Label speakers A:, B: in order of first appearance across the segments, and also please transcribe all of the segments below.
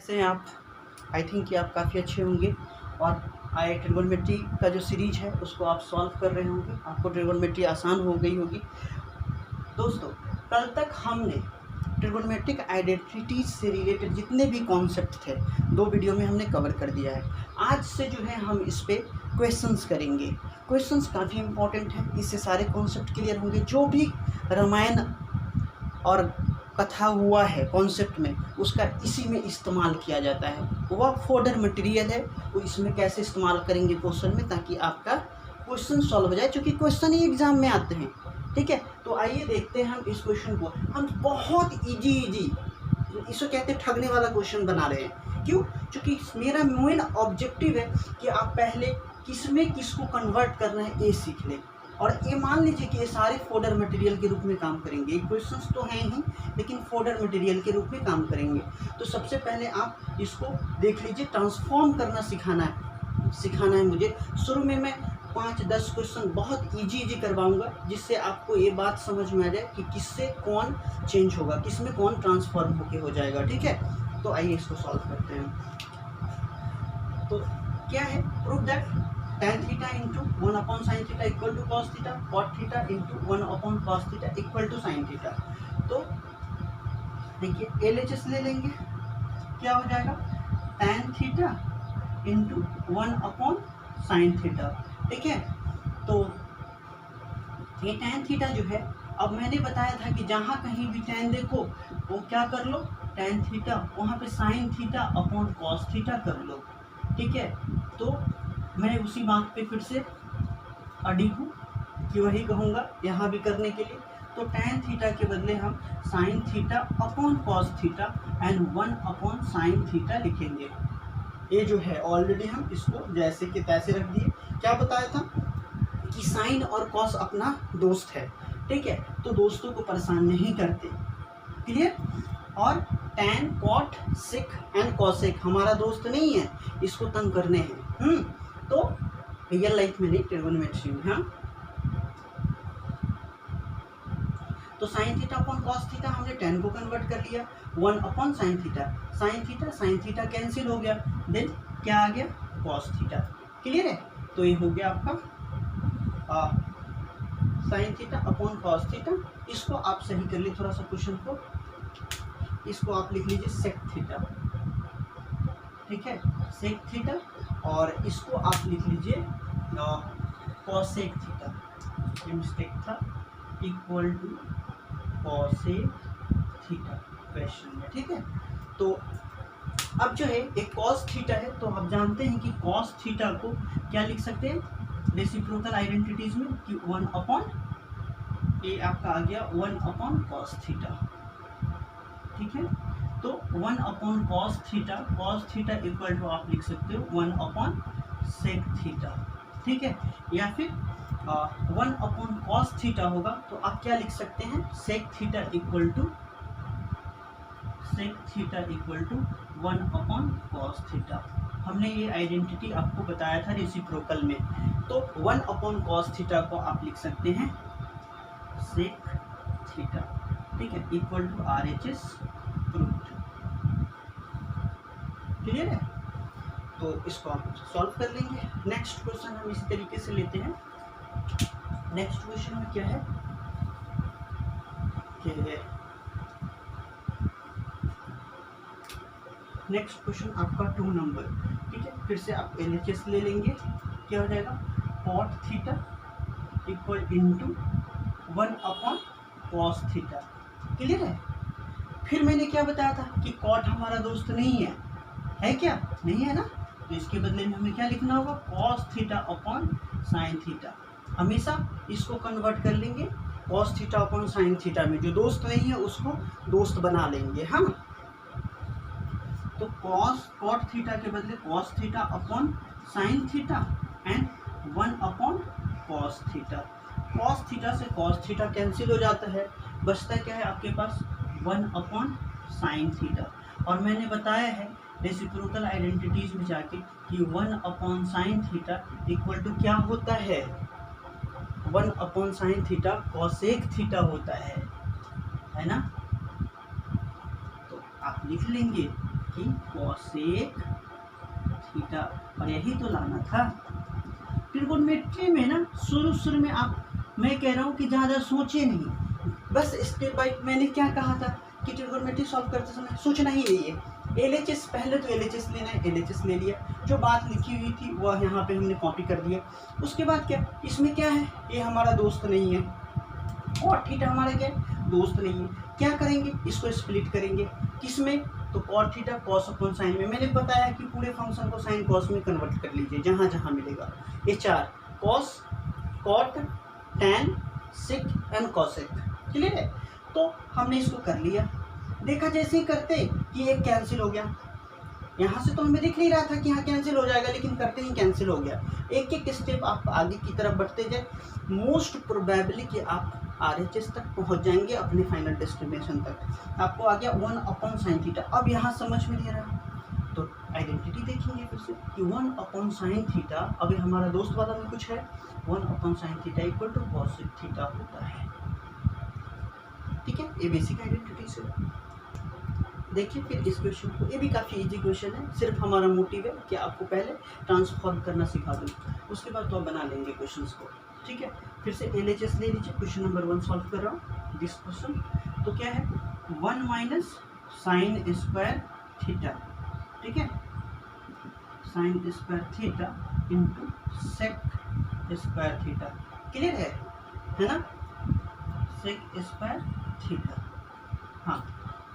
A: कैसे हैं आप? आई थिंक कि आप काफ़ी अच्छे होंगे और ट्रिगोनोमेट्री का जो सीरीज है उसको आप सॉल्व कर रहे होंगे। आपको ट्रिगोनोमेट्री आसान हो गई होगी। दोस्तों, कल तक हमने ट्रिगोनोमेट्रिक आइडेंटिटीज से रिलेटेड जितने भी कॉन्सेप्ट थे 2 वीडियो में हमने कवर कर दिया है। आज से जो है हम इस पे क्वेश्चंस करेंगे। क्वेश्चंस काफ़ी इंपॉर्टेंट हैं, इससे सारे कॉन्सेप्ट क्लियर होंगे। जो भी रामायण और कथा हुआ है कॉन्सेप्ट में, उसका इसी में इस्तेमाल किया जाता है। वह फोल्डर मटेरियल है, वो इसमें कैसे इस्तेमाल करेंगे क्वेश्चन में, ताकि आपका क्वेश्चन सॉल्व हो जाए, क्योंकि क्वेश्चन ही एग्जाम में आते हैं। ठीक है, तो आइए देखते हैं हम इस क्वेश्चन को। हम बहुत इजी इसको कहते हैं ठगने वाला क्वेश्चन बना रहे हैं। क्यों? क्योंकि मेरा मेन ऑब्जेक्टिव है कि आप पहले किसमें किसको कन्वर्ट करना है ये सीख लें। और ये मान लीजिए कि ये सारे फोल्डर मटेरियल के रूप में काम करेंगे। क्वेश्चंस तो हैं ही, लेकिन फोल्डर मटेरियल के रूप में काम करेंगे। तो सबसे पहले आप इसको देख लीजिए, ट्रांसफॉर्म करना सिखाना है मुझे। शुरू में मैं 5-10 क्वेश्चन बहुत इजी करवाऊंगा, जिससे आपको ये बात समझ में आ जाए कि किससे कौन चेंज होगा, किसमें कौन ट्रांसफॉर्म होके हो जाएगा। ठीक है, तो आइए इसको सॉल्व करते हैं। तो क्या है? Prove that tan theta into 1 sin theta equal to cos theta, cot theta into 1 cos theta equal to sin theta. तो देखिए LHS ले लेंगे, क्या हो जाएगा? tan theta into 1 sin theta. ठीक है, तो ये tan थीटा जो है, अब मैंने बताया था कि जहाँ कहीं भी tan देखो वो क्या कर लो, tan थीटा, वहाँ पे sin theta upon cos theta कर लो। ठीक है, तो मैं उसी बात पे फिर से अडिग हूँ कि वही कहूँगा यहाँ भी करने के लिए। तो tan थीटा के बदले हम sin theta upon cos theta and 1 upon sin theta लिखेंगे। ये जो है ऑलरेडी हम इसको जैसे कि तैसे रख दिए। क्या बताया था कि sin और cos अपना दोस्त है। ठीक है, तो दोस्तों को परेशान नहीं करते। क्लियर? और tan, cot, sec and cosec हमारा दोस्त नहीं है, इसको तंग करने हैं। तो रियल लाइफ में नहीं, ट्रिगोनोमेट्री में। हाँ, तो sin theta upon cos theta हमने tan को कन्वर्ट कर लिया, 1 अपॉन sin थीटा कैंसिल हो गया, देन क्या आ गया? cos theta. क्लियर है? तो ये हो गया आपका sin theta upon cos theta. इसको आप सही कर लीजिए थोड़ा सा क्वेश्चन को, इसको आप लिख लीजिए sec थीटा। ठीक है, sec थीटा, और इसको आप लिख लीजिए cosec थीटा, ये मिस्टेक था, equal to cosec theta question में। ठीक है, तो अब जो है एक cos थीटा है, तो आप जानते हैं कि cos थीटा को क्या लिख सकते हैं रेसिप्रोकल आइडेंटिटीज में कि 1 अपॉन, ये आपका आ गया 1 अपॉन cos थीटा। ठीक है, तो 1 upon cos theta equal to आप लिख सकते हो 1 अपॉन sec थीटा। ठीक है, या फिर 1 अपॉन cos थीटा होगा तो आप क्या लिख सकते हैं, sec theta equal to 1 upon cos theta. हमने ये आइडेंटिटी आपको बताया था रेसिप्रोकल में। तो 1 अपॉन cos थीटा को आप लिख सकते हैं sec थीटा। ठीक है, equal to RHS proved. Clear है? तो इसको आप सॉल्व कर लेंगे। नेक्स्ट क्वेश्चन हम इसी तरीके से लेते हैं। नेक्स्ट क्वेश्चन में क्या है कि नेक्स्ट क्वेश्चन आपका 2 नंबर। ठीक है, फिर से आप LHS ले लेंगे, क्या हो जाएगा? cot theta equal into 1 upon cos theta. Clear है? फिर मैंने क्या बताया था कि cot हमारा दोस्त नहीं है क्या? नहीं है ना, तो इसके बदले में हमें क्या लिखना होगा? cos theta upon sin theta. हमेशा इसको कन्वर्ट कर लेंगे cos theta upon sin theta में, जो दोस्त नहीं है उसको दोस्त बना लेंगे। हाँ, तो cot थीटा के बदले cos theta upon sin theta and 1 upon cos theta. cos theta से cos थीटा कैंसिल हो जाता है, बचता क्या है आपके पास? 1 अपॉन sin थीटा। और मैंने बताया है रेसिप्रोकल आइडेंटिटीज में जाके कि 1 upon sin theta equal to क्या होता है? 1 upon sin theta cosec theta होता है ना? तो आप लिख लेंगे कि कॉसेक थीटा, और यही तो लाना था। ट्रिगोनोमेट्री में ना शुरू में मैं कह रहा हूँ कि ज़्यादा सोचे नहीं, बस स्टेप बाय। मैंने क्या कहा था कि ट्रिगोनोमेट्री सॉल्व करते समय सोचना ही नहीं है। LHS पहले तो LHS लेना है, LHS ले लिया, जो बात लिखी हुई थी वह यहाँ पे हमने कॉपी कर दिया। उसके बाद क्या, इसमें क्या है, ये हमारा दोस्त नहीं है, और थीटा हमारा क्या है, दोस्त नहीं है। क्या करेंगे, इसको स्प्लिट करेंगे, किसमें, तो cot theta cos upon sine में। मैंने बताया कि पूरे फंक्शन को साइन कॉस में कन्वर्ट कर लीजिए जहाँ जहाँ मिलेगा। ये 4 cos, cot, tan, sec and cosec, clear है। तो हमने इसको कर लिया, देखा जैसे ही करते कि एक कैंसिल हो गया, यहाँ से तो हमें दिख नहीं रहा था कि यहाँ कैंसिल हो जाएगा, लेकिन करते ही कैंसिल हो गया। एक एक स्टेप आप आगे की तरफ बढ़ते जाए, मोस्ट प्रोबेबली कि आप RHS तक पहुँच जाएंगे, अपने फाइनल डेस्टिनेशन तक। आपको आ गया 1/sin थीटा। अब यहाँ समझ में नहीं आ रहा तो आइडेंटिटी देखेंगे फिर से कि 1/sin थीटा, अभी हमारा दोस्त वाला में कुछ है, 1/sin theta equal to cosec theta होता है। ठीक है, ये बेसिक आइडेंटिटी से। देखिए फिर इस क्वेश्चन को, ये भी काफ़ी इजी क्वेश्चन है, सिर्फ हमारा मोटिव है कि आपको पहले ट्रांसफॉर्म करना सिखा दूँ, उसके बाद तो आप बना लेंगे क्वेश्चंस को। ठीक है, फिर से LHS ले लीजिए। क्वेश्चन नंबर 1 सॉल्व कर रहा हूँ दिस क्वेश्चन। तो क्या है, 1 - sin स्क्वायर थीटा, ठीक है, sin square theta into sec square theta, clear है ना, सेक स्क्वायर थीटा। हाँ,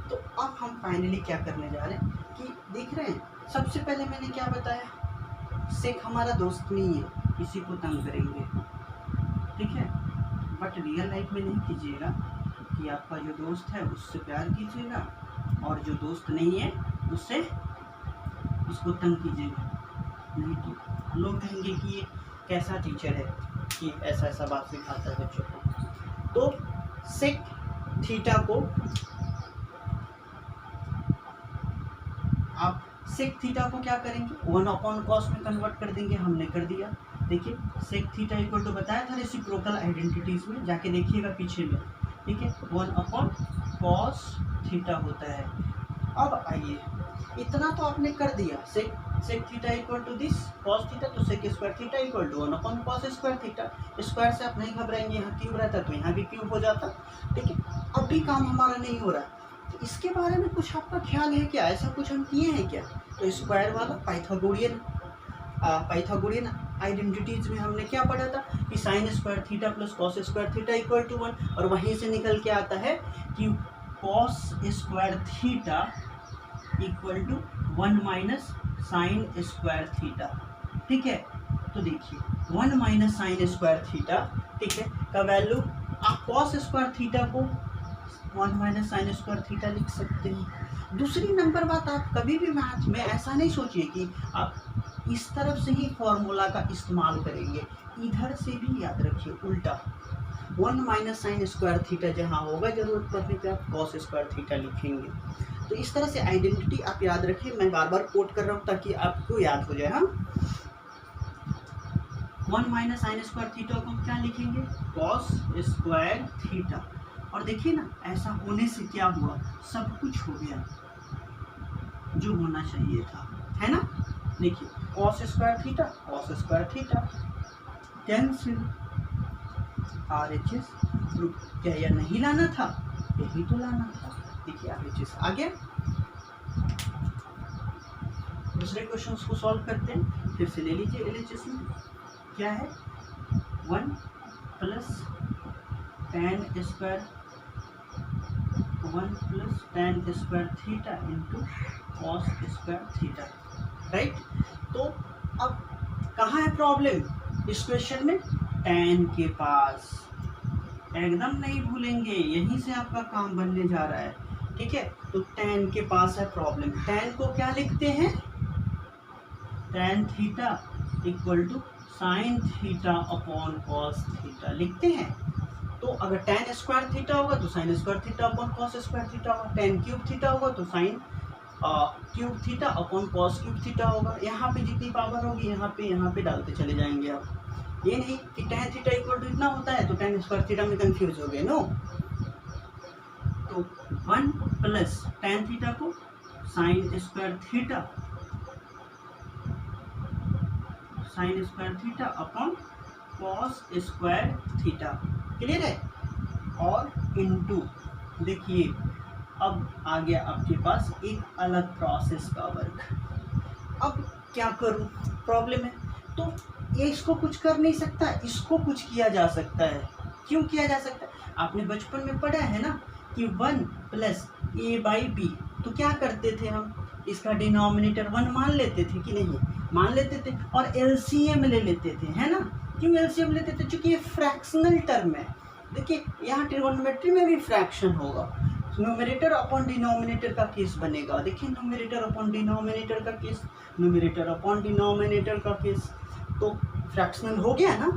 A: तो अब हम फाइनली क्या करने जा रहे हैं कि देख रहे हैं, सबसे पहले मैंने क्या बताया, सेक हमारा दोस्त नहीं है, किसी को तंग करेंगे, ठीक है, बट रियल लाइफ में नहीं कीजिएगा कि आपका जो दोस्त है उससे प्यार कीजिएगा, और जो दोस्त नहीं है उससे उसको तंग कीजिएगा, नहीं तो लोग कहेंगे कि ये कैसा टीचर है कि ऐसा ऐसा बात सिखाता है बच्चों को। तो सेक थीटा को आप सेक थीटा को क्या करेंगे, 1/cos में कन्वर्ट कर देंगे, हमने कर दिया। देखिए सेक थीटा इक्वल टू बताया था रेसिप्रोकल आइडेंटिटीज में, जाके देखिएगा पीछे में, ठीक है, 1/cos थीटा होता है। अब आइए, इतना तो आपने कर दिया, sec theta equal to this cos theta, तो sec square theta equal to 1/cos square theta. Square से आप नहीं घबराएंगे, यहाँ क्यूब रहता तो यहाँ भी क्यूब हो जाता, ठीक है। अब भी काम हमारा नहीं हो रहा है, तो इसके बारे में कुछ आपका ख्याल है क्या, ऐसा कुछ हम किए हैं क्या। तो स्क्वायर वाला पाइथागोरियन आइडेंटिटीज में हमने क्या पढ़ा था कि sine square theta plus cos square theta equal to 1, और वहीं से निकल के आता है कि cos square theta equal to 1 - sine square theta, ठीक है। तो देखिए 1 - साइन स्क्वायर थीटा, ठीक है, का वैल्यू आप कॉस स्क्वायर थीटा को 1 - साइन स्क्वायर थीटा लिख सकते हैं। दूसरी नंबर बात, आप कभी भी मैथ में ऐसा नहीं सोचिए कि आप इस तरफ से ही फॉर्मूला का इस्तेमाल करेंगे, इधर से भी याद रखिए उल्टा, 1 - साइन स्क्वायर थीटा जहाँ होगा जरूरत पड़ने पर आप कॉस स्क्वायर थीटा लिखेंगे। तो इस तरह से आइडेंटिटी आप याद रखिए, मैं बार बार कोट कर रहा हूँ ताकि आपको याद हो जाए। हम 1 - साइन स्क्वायर थीटा को क्या लिखेंगे, कॉस स्क्वायर थीटा। और देखिए ना, ऐसा होने से क्या हुआ, सब कुछ हो गया जो होना चाहिए था, है ना। देखिए cos square theta cancel, RHS क्या यह नहीं लाना था, यही तो लाना था। देखिए RHS आ गया। दूसरे क्वेश्चंस को सॉल्व करते हैं, फिर से ले लीजिए LHS में क्या है, 1 + tan square theta into cos square theta, right. तो अब कहाँ है प्रॉब्लम इस क्वेश्चन में, tan के पास, एकदम नहीं भूलेंगे, यहीं से आपका काम बनने जा रहा है, ठीक है। तो tan के पास है प्रॉब्लम, tan को क्या लिखते हैं, tan theta equal to sine theta upon cos theta लिखते हैं। तो अगर tan स्क्वायर थीटा होगा तो sine square theta upon cos square theta होगा, tan क्यूब थीटा होगा तो sine cube theta upon cos cube theta होगा। यहाँ पे जितनी पावर होगी यहाँ पे डालते चले जाएंगे आप, ये नहीं कि tan थीटा इक्वल टू इतना होता है तो tan स्क्वायर थीटा में कंफ्यूज हो गए, नो। तो 1 + tan थीटा को sign square theta upon cos square theta. Clear है? और इनटू, देखिए अब आ गया आपके पास एक अलग प्रोसेस का वर्क। अब क्या करूं, प्रॉब्लम है तो ये इसको कुछ कर नहीं सकता, इसको कुछ किया जा सकता है। क्यों किया जा सकता है? आपने बचपन में पढ़ा है ना कि 1 प्लस ए बाई बी, तो क्या करते थे हम, इसका डिनोमिनेटर 1 मान लेते थे कि नहीं, मान लेते थे, और एलसीएम ले लेते थे, है ना। क्यों एलसीएम लेते थे? क्योंकि ये फ्रैक्शनल टर्म है। देखिए यहाँ ट्रिगोनोमेट्री में भी फ्रैक्शन होगा, न्यूमरेटर अपॉन डिनोमिनेटर का केस बनेगा। देखिए न्यूमरेटर अपॉन डिनोमिनेटर का केस, न्यूमरेटर अपॉन डिनोमिनेटर का केस, तो फ्रैक्शनल हो गया ना।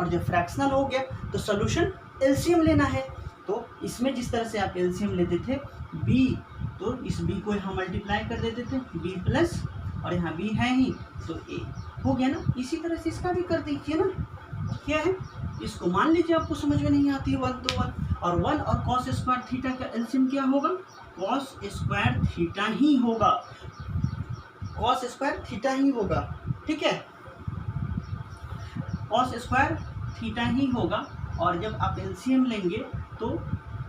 A: और जब फ्रैक्शनल हो गया तो सोल्यूशन एलसीएम लेना है। तो इसमें जिस तरह से आप एलसीएम लेते थे b, तो इस b को यहाँ मल्टीप्लाई कर देते थे b प्लस, और यहाँ b है ही तो a हो गया ना। इसी तरह से इसका भी कर दीजिए ना। क्या है, इसको मान लीजिए आपको समझ में नहीं आती है 1 तो 1, और 1 और कॉस स्क्वायर थीटा का एलसीएम क्या होगा, कॉस स्क्वायर थीटा ही होगा, कॉस स्क्वायर थीटा ही होगा। ठीक है, कॉस स्क्वायर थीटा ही होगा। और जब आप एलसीएम लेंगे तो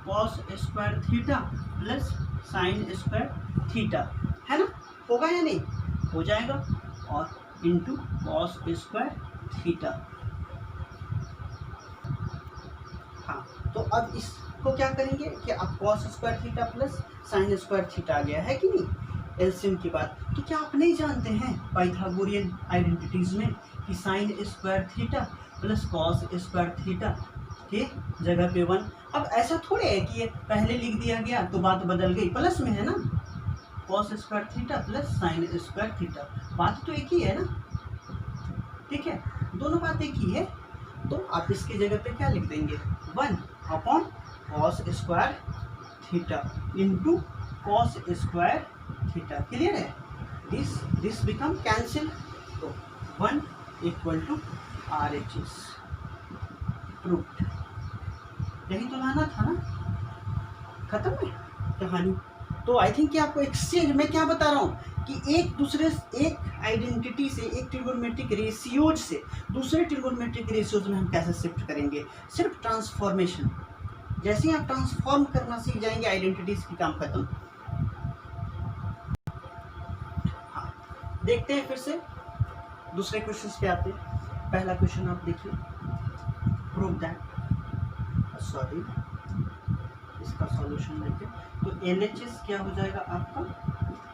A: cos square theta plus sine square theta, है ना, होगा या नहीं, हो जाएगा, और इनटू कॉस स्क्वायर थीटा। हाँ, तो अब इसको क्या करेंगे कि अब cos square theta plus sine square theta आ गया है कि नहीं एलसीएम की बात। तो क्या आप नहीं जानते हैं पाइथागोरियन आइडेंटिटीज में कि sine square theta plus cos square theta के जगह पे 1। अब ऐसा थोड़े है कि ये पहले लिख दिया गया तो बात बदल गई, प्लस में है ना, cos square theta plus sine square theta, बात तो एक ही है ना। ठीक है, दोनों बात एक ही है। तो आप इसकी जगह पे क्या लिख देंगे, 1 upon cos square theta into cos square theta. Clear है? दिस बिकम कैंसिल, तो 1 इक्वल टू RHS प्रूव्ड। यही तो लाना था ना, खत्म है कहानी। तो आई थिंक कि आपको एक्सचेंज, मैं क्या बता रहा हूँ कि एक दूसरे, एक आइडेंटिटी से, एक ट्रिगोनोमेट्रिक रेशियोज से दूसरे ट्रिगोनोमेट्रिक रेशियोज में हम कैसे शिफ्ट करेंगे, सिर्फ ट्रांसफॉर्मेशन। जैसे ही आप ट्रांसफॉर्म करना सीख जाएंगे आइडेंटिटीज की काम खत्म। हाँ, देखते हैं फिर से दूसरे क्वेश्चंस पे आते हैं। पहला क्वेश्चन आप देखिए, प्रूव दैट, सॉरी इसका सॉल्यूशन लेते हैं। तो LHS क्या हो जाएगा आपका,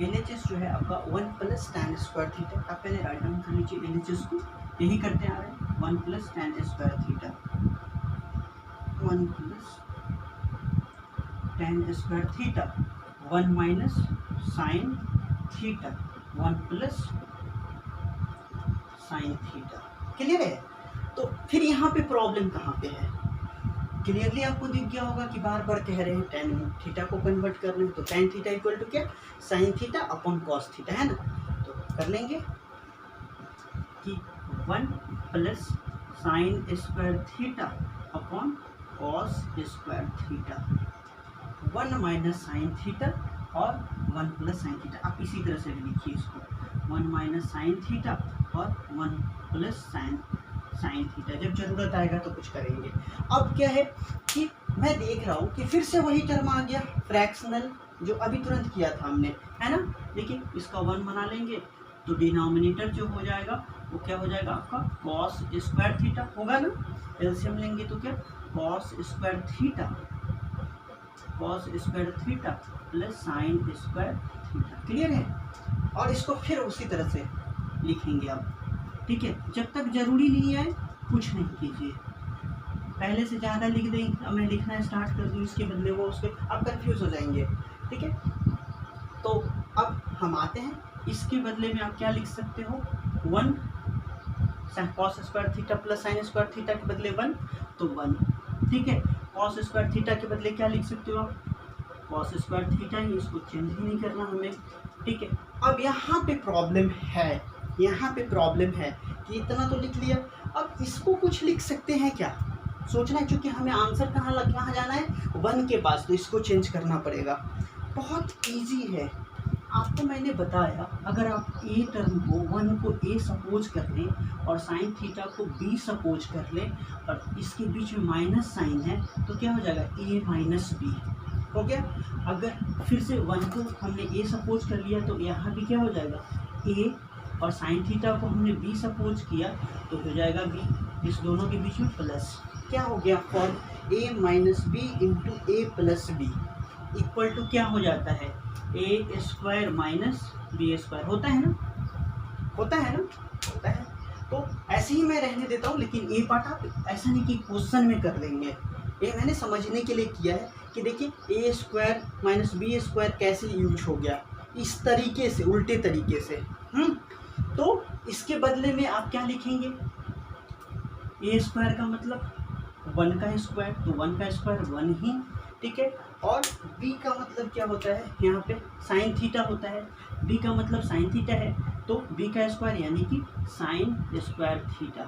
A: LHS जो है आपका 1 प्लस tan स्क्वायर थीटा। आप पहले राइट डाउन कर लीजिए LHS को, यही करते आ रहे हैं, 1 plus tan square theta, 1 plus tan square theta, 1 minus sine theta, 1 plus sine theta. Clear है? तो फिर यहाँ पे प्रॉब्लम कहाँ पे है, क्लियरली आपको दिख गया होगा कि बार बार कह रहे हैं tan थीटा को कन्वर्ट कर रहे हैं, तो tan थीटा इक्वल टू क्या, sign theta upon cos theta, है ना। तो कर लेंगे कि 1 plus sine square theta upon cos square theta, 1 minus sine theta और 1 प्लस साइन थीटा। आप इसी तरह से भी लिखिए इसको, 1 माइनस साइन थीटा और 1 प्लस साइन थीटा। जब जरूरत आएगा तो कुछ करेंगे। अब क्या है कि मैं देख रहा हूँ कि फिर से वही टर्म आ गया फ्रैक्शनल, जो अभी तुरंत किया था हमने, है ना। देखिए इसका 1 बना लेंगे तो डिनोमिनेटर जो हो जाएगा वो क्या हो जाएगा आपका, कॉस स्क्वायर थीटा होगा ना। एलसीएम लेंगे तो क्या, cos square theta plus sine square theta. Clear है? और इसको फिर उसी तरह से लिखेंगे आप। ठीक है, जब तक जरूरी नहीं है कुछ नहीं कीजिए, पहले से ज़्यादा लिख दें, अब मैं लिखना स्टार्ट कर दूँ इसके बदले वो उसके, आप कंफ्यूज हो जाएंगे। ठीक है, तो अब हम आते हैं, इसके बदले में आप क्या लिख सकते हो, 1 cos square theta plus sine square theta के बदले 1, तो 1। ठीक है, कॉस स्क्वायर थीटा के बदले क्या लिख सकते हो आप, कॉस स्क्वायर थीटा ही, इसको चेंज ही नहीं करना हमें। ठीक है, अब यहाँ पे प्रॉब्लम है, यहाँ पे प्रॉब्लम है कि इतना तो लिख लिया, अब इसको कुछ लिख सकते हैं क्या, सोचना है, क्योंकि हमें आंसर कहाँ जाना है, 1 के पास, तो इसको चेंज करना पड़ेगा। बहुत इजी है, आपको मैंने बताया अगर आप ए टर्म को 1 को ए सपोज कर लें और साइन थीटा को बी सपोज कर लें और इसके बीच में माइनस साइन है तो क्या हो जाएगा ए माइनस बी हो गया। अगर फिर से 1 को हमने ए सपोज कर लिया तो यहाँ भी क्या हो जाएगा ए और साइन थीटा को हमने बी सपोज किया तो हो जाएगा बी, इस दोनों के बीच में प्लस क्या हो गया form A minus B into A plus B equal to क्या हो जाता है A square minus B square होता है ना, होता है ना, होता है। तो ऐसे ही मैं रहने देता हूँ, लेकिन ये पार्ट आप ऐसा नहीं कि क्वेश्चन में कर देंगे, ये मैंने समझने के लिए किया है कि देखिए ए स्क्वायर माइनस बी स्क्वायर कैसे यूज हो गया इस तरीके से, उल्टे तरीके से। तो इसके बदले में आप क्या लिखेंगे, ए स्क्वायर का मतलब 1 का स्क्वायर, तो 1 का स्क्वायर 1 ही, ठीक है। और b का मतलब क्या होता है, यहाँ पे साइन थीटा होता है, b का मतलब साइन थीटा है तो b का स्क्वायर यानी कि साइन स्क्वायर थीटा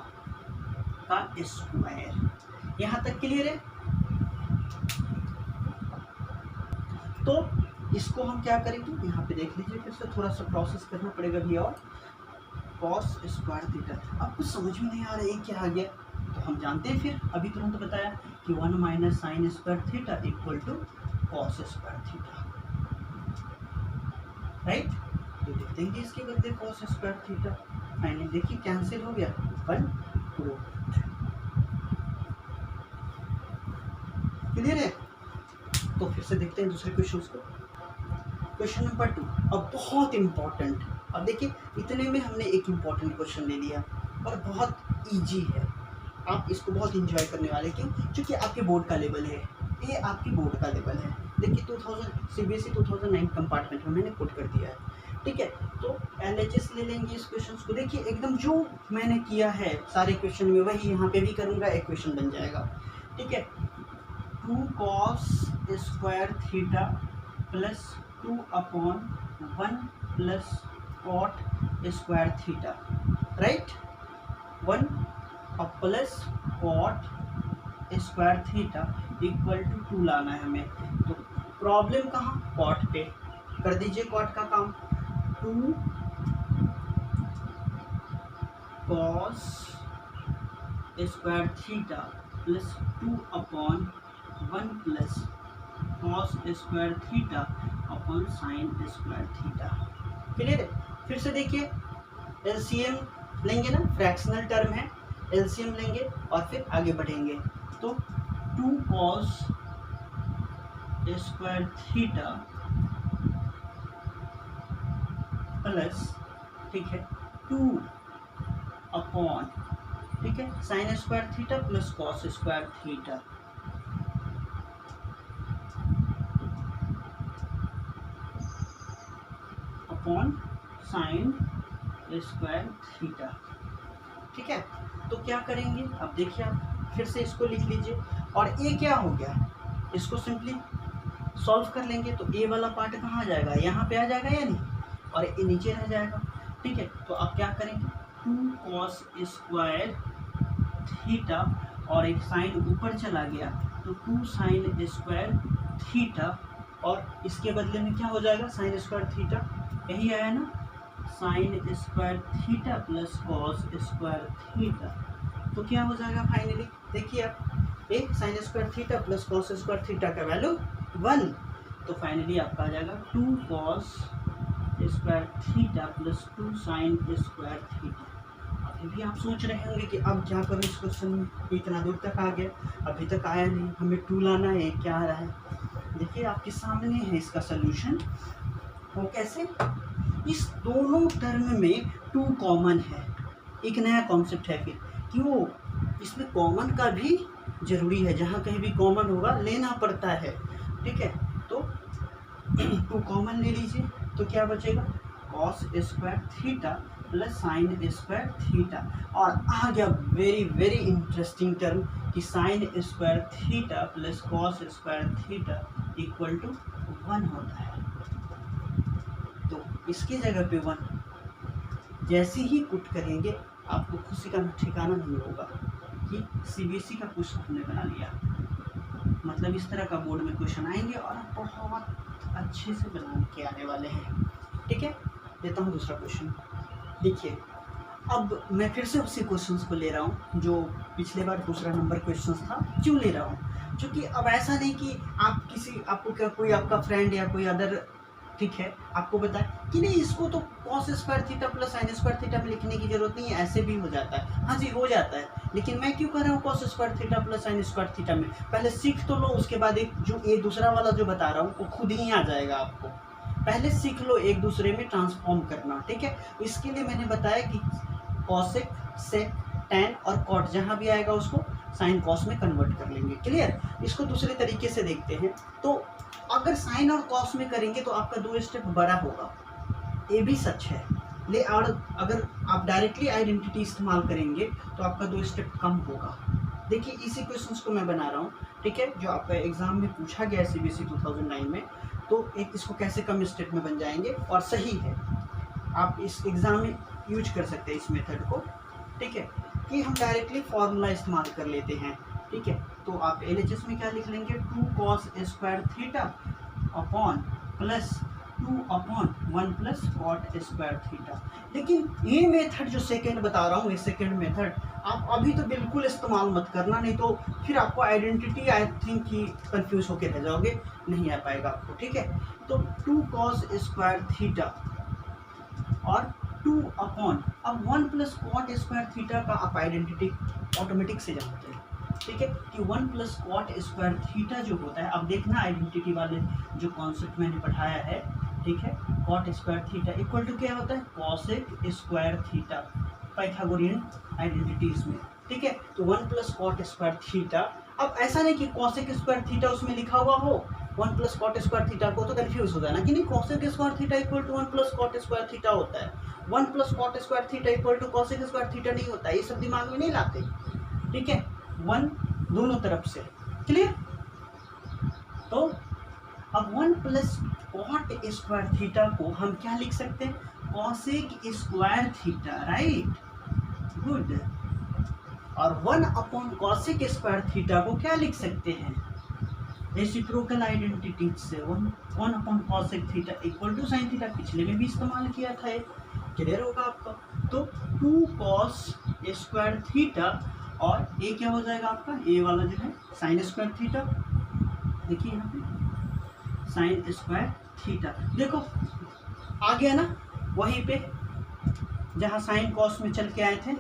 A: का स्क्वायर। यहाँ तक क्लियर है। तो इसको हम क्या करेंगे, यहाँ पे देख लीजिए, फिर से थोड़ा सा प्रोसेस करना पड़ेगा भी। और कॉस स्क्वायर थीटा, अब कुछ समझ में नहीं आ रहा है क्या आ गया, तो हम जानते हैं फिर अभी तुरंत बताया कि 1 minus sine square theta equal to cos square theta, right. तो लिख देंगे इसके बदले कॉस स्क्वायर थीटा। फाइनली देखिए कैंसिल हो गया, 1 2। क्लियर है। तो फिर से देखते हैं दूसरे क्वेश्चन को। क्वेश्चन नंबर 2 अब बहुत इंपॉर्टेंट। अब देखिए इतने में हमने एक इम्पॉर्टेंट क्वेश्चन ले लिया और बहुत इजी है, आप इसको बहुत इंजॉय करने वाले, क्यों, क्योंकि आपके बोर्ड का लेवल है, ये आपकी बोर्ड का लेवल है। देखिए 2000 CBSE 2009 कंपार्टमेंट में मैंने पुट कर दिया है, ठीक है। तो LHS ले लेंगे इस क्वेश्चन को। देखिए एकदम जो मैंने किया है सारे क्वेश्चन में वही यहाँ पे भी करूँगा, एक क्वेश्चन बन जाएगा, ठीक है। 2 cos square theta plus 2 upon 1 plus cot square theta, right. 1 और plus cot square theta equal to 2 लाना है हमें। तो प्रॉब्लम कहाँ, कॉट पे कर दीजिए कॉट का काम। 2 cos square theta plus 2 upon 1 plus cos square theta upon sine square theta. Clear है। फिर से देखिए LCM लेंगे ना, फ्रैक्शनल टर्म है, LCM लेंगे और फिर आगे बढ़ेंगे। तो 2 cos स्क्वायर थीटा प्लस, ठीक है, 2 अपॉन, ठीक है, sign square theta plus cos square theta upon sine square theta, ठीक है। तो क्या करेंगे, अब देखिए आप फिर से इसको लिख लीजिए और ये क्या हो गया, इसको सिंपली सॉल्व कर लेंगे तो ए वाला पार्ट कहाँ आ जाएगा, यहाँ पे आ जाएगा या नहीं, और ये नीचे रह जाएगा, ठीक है। तो अब क्या करेंगे, 2 cos स्क्वायर थीटा और एक साइन ऊपर चला गया तो 2 साइन स्क्वायर थीटा, और इसके बदले में क्या हो जाएगा, साइन स्क्वायर थीटा, यही आया ना, sign square theta plus cos square theta. तो क्या हो जाएगा फाइनली, देखिए आप, एक sign square theta plus cos square theta का वैल्यू 1, तो फाइनली आपका आ जाएगा 2 cos square theta plus 2 sign square theta. अभी भी आप सोच रहे होंगे कि अब क्या करूँ इस क्वेश्चन में, इतना दूर तक आ गया, अभी तक आया नहीं, हमें 2 लाना है, क्या आ रहा है। देखिए आपके सामने है इसका सल्यूशन। वो कैसे, इस दोनों टर्म में 2 कॉमन है, एक नया कॉन्सेप्ट है फिर, क्यों, इसमें कॉमन का भी जरूरी है, जहाँ कहीं भी कॉमन होगा लेना पड़ता है, ठीक है। तो 2 कॉमन ले लीजिए तो क्या बचेगा, cos square theta plus sine square theta, और आ गया वेरी वेरी इंटरेस्टिंग टर्म कि sine square theta plus cos square theta equal to 1 होता है। तो इसकी जगह पे 1 जैसे ही पुट करेंगे आपको खुशी का ठिकाना नहीं होगा कि CBSE का क्वेश्चन हमने बना लिया। मतलब इस तरह का बोर्ड में क्वेश्चन आएंगे और आप बहुत अच्छे से बना के आने वाले हैं। ठीक है, लेता हूँ दूसरा क्वेश्चन। देखिए अब मैं फिर से उसी क्वेश्चंस को ले रहा हूँ जो पिछले बार दूसरा नंबर क्वेश्चंस था। क्यों ले रहा हूँ? क्योंकि अब ऐसा नहीं कि आपको क्या कोई आपका फ्रेंड या कोई अदर, ठीक है, आपको बताए कि नहीं इसको तो cos square theta plus sine square theta में लिखने की जरूरत नहीं है, ऐसे भी हो जाता है। हाँ जी हो जाता है, लेकिन मैं क्यों कर रहा हूँ cos square theta plus sine square theta में? पहले सीख तो लो, उसके बाद एक जो ये दूसरा वाला जो बता रहा हूँ वो खुद ही आ जाएगा आपको। पहले सीख लो एक दूसरे में ट्रांसफॉर्म करना, ठीक है। इसके लिए मैंने बताया कि कॉसेक, सेक, टैन और कॉट जहाँ भी आएगा उसको साइन कॉस में कन्वर्ट कर लेंगे। क्लियर? इसको दूसरे तरीके से देखते हैं। तो अगर साइन और कॉस में करेंगे तो आपका 2 स्टेप बड़ा होगा, ये भी सच है। ले और अगर आप डायरेक्टली आइडेंटिटी इस्तेमाल करेंगे तो आपका 2 स्टेप कम होगा। देखिए इसी क्वेश्चंस को मैं बना रहा हूँ, ठीक है, जो आपका एग्जाम में पूछा गया है CBSE 2009 में। तो एक इसको कैसे कम स्टेप में बन जाएंगे, और सही है, आप इस एग्ज़ाम में यूज कर सकते हैं इस मेथड को, ठीक है, कि हम डायरेक्टली फार्मूला इस्तेमाल कर लेते हैं, ठीक है। तो आप LHS में क्या लिख लेंगे, 2 cos square theta upon plus 2 upon 1 plus cot square theta. लेकिन ये मेथड जो सेकेंड बता रहा हूँ, ये सेकेंड मेथड आप अभी तो बिल्कुल इस्तेमाल मत करना, नहीं तो फिर आपको आइडेंटिटी आई थिंक कि कंफ्यूज होकर रह जाओगे, नहीं आ पाएगा आपको, ठीक है। तो 2 cos स्क्वायर थीटा और 2 अपॉन, अब 1 प्लस कॉट स्क्वायर थीटा का आप आइडेंटिटी ऑटोमेटिक से जानते हैं, ठीक है, कि 1 प्लस कॉट स्क्वायर थीटा जो होता है, अब देखना आइडेंटिटी वाले जो कॉन्सेप्ट मैंने पढ़ाया है, ठीक है, cot square theta equal to क्या होता है, cosec square theta, Pythagorean identities में, ठीक है। तो 1 प्लस कॉट स्क्वायर थीटा, अब ऐसा नहीं कि कॉसेक स्क्वायर थीटा उसमें लिखा हुआ हो 1 प्लस कॉट स्क्वायर थीटा को, तो कन्फ्यूज हो जाना कि नहीं, cosec square theta equal to 1 plus cot square theta होता है, 1 plus cot square theta equal to cosec square theta नहीं होता है, ये सब दिमाग में नहीं लाते, ठीक है। 1 दोनों तरफ से, क्लियर? तो अब 1 प्लस कॉट स्क्वायर थीटा को हम क्या लिख सकते हैं, cosec square theta, right, good. और 1 अपॉन कॉसेक स्क्वायर थीटा को क्या लिख सकते हैं, रेसिप्रोकल आइडेंटिटी से 1 upon cosec theta equal to sine theta, पिछले में भी इस्तेमाल किया था, ये क्लियर होगा आपका। तो 2 cos स्क्वायर थीटा और ये क्या हो जाएगा आपका, ये वाला जो है साइन स्क्वायर थीटा, देखिए यहाँ पे साइन स्क्वायर थीटा, देखो आ गया ना वहीं पे जहाँ साइन कॉस में चल के आए थे।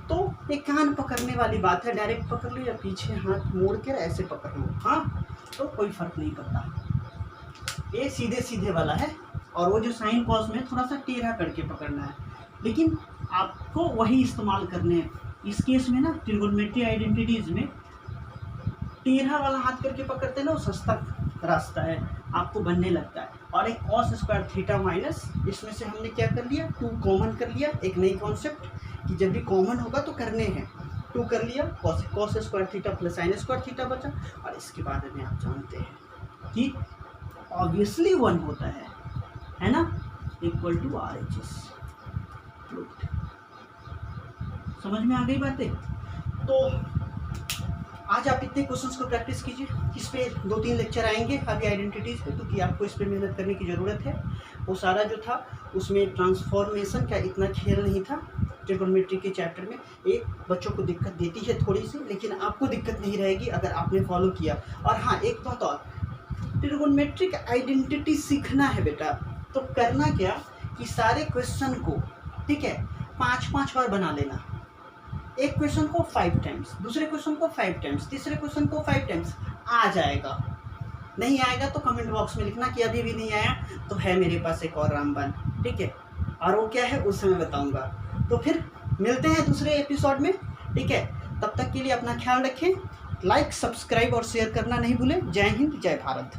A: तो एक कान पकड़ने वाली बात है, डायरेक्ट पकड़ लो या पीछे हाथ मोड़ कर ऐसे पकड़ लो, हाँ, तो कोई फर्क नहीं पड़ता, ये सीधे सीधे वाला है, और वो जो साइन कॉस में थोड़ा सा टेढ़ा करके पकड़ना है, लेकिन आपको वही इस्तेमाल करने हैं। इस केस में ना ट्रिगोनोमेट्री आइडेंटिटीज में टेढ़ा वाला हाथ करके पकड़ते हैं ना, वो सस्ता रास्ता है, आपको बनने लगता है। और एक कॉस स्क्वायर थीटा माइनस, इसमें से हमने क्या कर लिया, 2 कॉमन कर लिया, एक नई कॉन्सेप्ट कि जब भी कॉमन होगा तो करने हैं, 2 कर लिया, cos square theta plus sine square theta बचा, और इसके बाद में आप जानते हैं कि ऑब्वियसली 1 होता है ना, इक्वल टू RHS। समझ में आ गई बातें? तो आज आप इतने क्वेश्चंस को प्रैक्टिस कीजिए, इस पे 2-3 लेक्चर आएंगे अभी आइडेंटिटीज़ पे, क्योंकि आपको इस पे मेहनत करने की ज़रूरत है। वो सारा जो था उसमें ट्रांसफॉर्मेशन का इतना खेल नहीं था ट्रिगोनोमेट्री के चैप्टर में, एक बच्चों को दिक्कत देती है थोड़ी सी, लेकिन आपको दिक्कत नहीं रहेगी अगर आपने फॉलो किया। और हाँ एक बात और, ट्रिगोनोमेट्रिक आइडेंटिटी सीखना है बेटा, तो करना क्या कि सारे क्वेश्चन को, ठीक है, 5-5 बार बना लेना, एक क्वेश्चन को 5 टाइम्स, दूसरे क्वेश्चन को 5 टाइम्स, तीसरे क्वेश्चन को 5 टाइम्स, आ जाएगा। नहीं आएगा तो कमेंट बॉक्स में लिखना कि अभी भी नहीं आया, तो है मेरे पास एक और रामबाण, ठीक है, और वो क्या है उस समय बताऊंगा। तो फिर मिलते हैं दूसरे एपिसोड में, ठीक है, तब तक के लिए अपना ख्याल रखें, लाइक, सब्सक्राइब और शेयर करना नहीं भूलें। जय हिंद, जय भारत।